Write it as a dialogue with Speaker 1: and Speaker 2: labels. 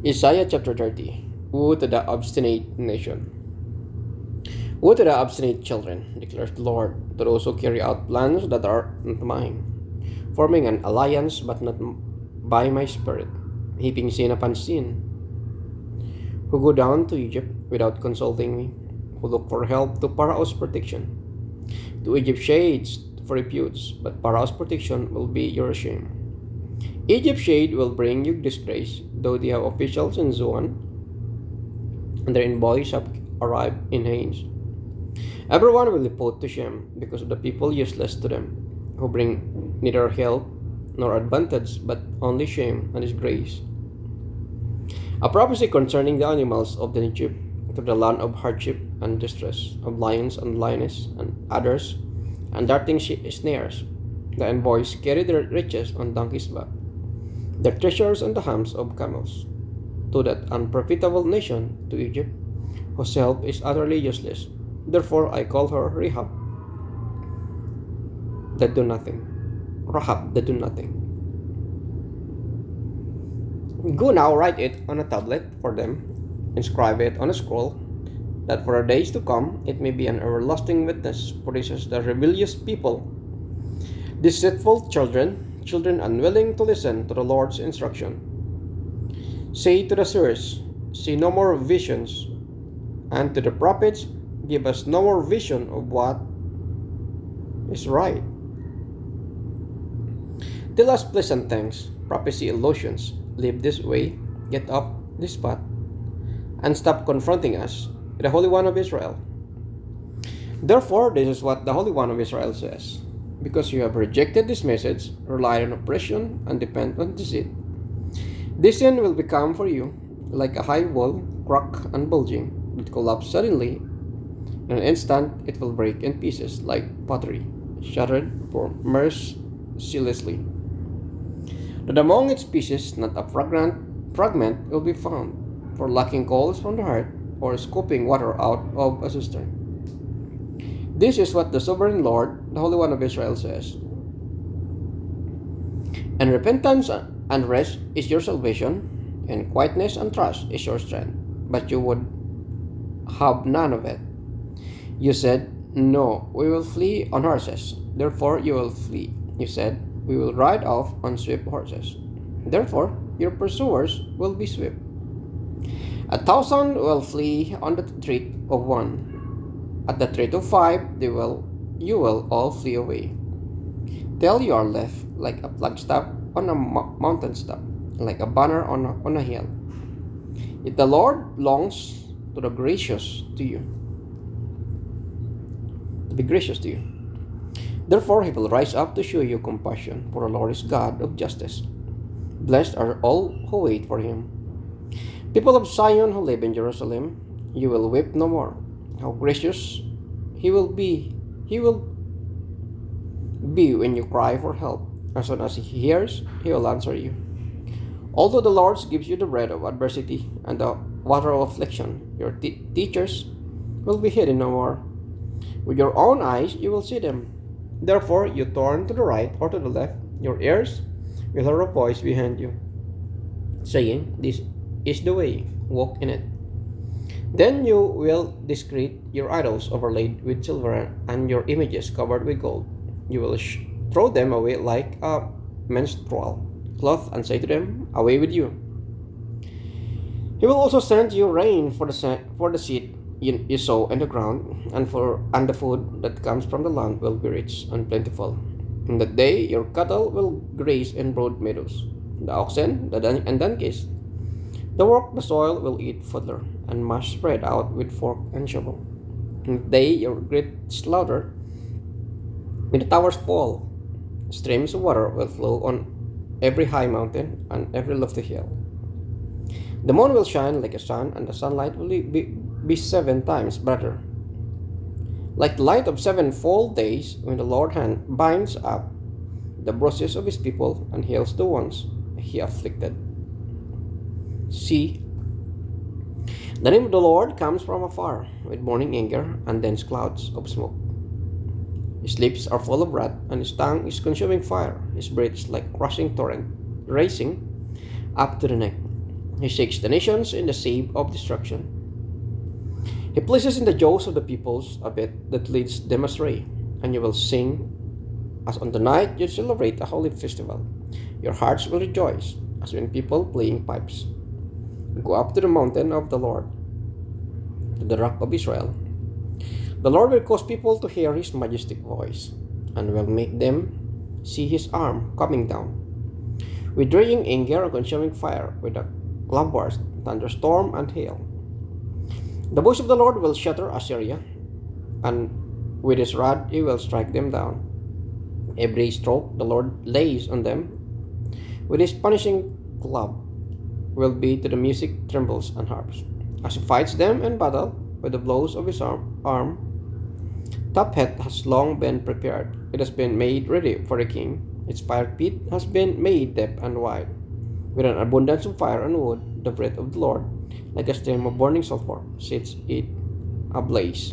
Speaker 1: Isaiah chapter 30. Woe to the obstinate nation. Woe to the obstinate children, declares the Lord, to those who carry out plans that are not mine, forming an alliance but not by my spirit, heaping sin upon sin, who go down to Egypt without consulting me, who look for help to Pharaoh's protection. To Egypt shades for reputes, but Pharaoh's protection will be your shame. Egypt's shade will bring you disgrace, though they have officials in Zoan, and their envoys have arrived in Hanes. Everyone will be put to shame because of the people useless to them, who bring neither help nor advantage, but only shame and disgrace. A prophecy concerning the animals of the Egypt, to the land of hardship and distress, of lions and lioness and others, and darting snares. The envoys carry their riches on donkeys' back, their treasures on the hams of camels. To that unprofitable nation, to Egypt, whose help is utterly useless. Therefore I call her Rahab, that do nothing. Rahab, that do nothing. Go now, write it on a tablet for them, inscribe it on a scroll, that for the days to come it may be an everlasting witness for this is the rebellious people, deceitful children, children unwilling to listen to the Lord's instruction. Say to the seers, see no more visions, and to the prophets, give us no more vision of what is right. Tell us pleasant things, prophecy illusions, live this way, get off this path, and stop confronting us, the Holy One of Israel. Therefore, this is what the Holy One of Israel says. Because you have rejected this message, relied on oppression, and depend on deceit, this sin will become for you like a high wall, cracked and bulging, it collapse suddenly. In an instant, it will break in pieces like pottery, shattered mercilessly. But among its pieces, not a fragment will be found, for lacking coals from the hearth, or scooping water out of a cistern. This is what the sovereign Lord, the Holy One of Israel, says. And repentance and rest is your salvation, and quietness and trust is your strength. But you would have none of it. You said, no, we will flee on horses. Therefore you will flee. You said, we will ride off on swift horses. Therefore your pursuers will be swift. 1,000 will flee on the tread of one. At the tread of 5 you will all flee away. Till you are left like a flagstaff on a mountain top, like a banner on a hill. Yet the Lord longs to be gracious to you. Therefore he will rise up to show you compassion, for the Lord is God of justice. Blessed are all who wait for him. People of Zion who live in Jerusalem, you will weep no more. How gracious he will be when you cry for help. As soon as he hears, he will answer you. Although the Lord gives you the bread of adversity and the water of affliction, your teachers will be hidden no more. With your own eyes you will see them. Therefore you turn to the right or to the left, your ears will hear a voice behind you, saying, this is the way, walk in it. Then you will discard your idols overlaid with silver and your images covered with gold. You will throw them away like a menstrual cloth and say to them, away with you. He will also send you rain for the seed you sow in the ground, and the food that comes from the land will be rich and plentiful. In that day your cattle will graze in broad meadows, the oxen and donkeys. The work the soil will eat fodder, and mash spread out with fork and shovel. In that day your great slaughter, when the towers fall, streams of water will flow on every high mountain and every lofty hill. The moon will shine like a sun, and the sunlight will be 7 times brighter. Like the light of 7 full days, when the Lord binds up the bruises of his people and heals the ones he afflicted. See, the name of the Lord comes from afar, with burning anger and dense clouds of smoke. His lips are full of wrath, and his tongue is consuming fire. His breath is like crushing torrent, racing up to the neck. He shakes the nations in the shade of destruction. He places in the jaws of the peoples a bit that leads them astray, and you will sing as on the night you celebrate a holy festival. Your hearts will rejoice as when people playing pipes. Go up to the mountain of the Lord, to the rock of Israel. The Lord will cause people to hear his majestic voice, and will make them see his arm coming down, with raging anger and consuming fire, with a cloudburst, thunderstorm, and hail. The voice of the Lord will shatter Assyria, and with his rod he will strike them down. Every stroke the Lord lays on them with his punishing club will be to the music, timbrels, and harps. As he fights them in battle with the blows of his arm, Taphet has long been prepared. It has been made ready for the king. Its fire pit has been made deep and wide. With an abundance of fire and wood, the breath of the Lord, like a stream of burning sulfur, sets it ablaze.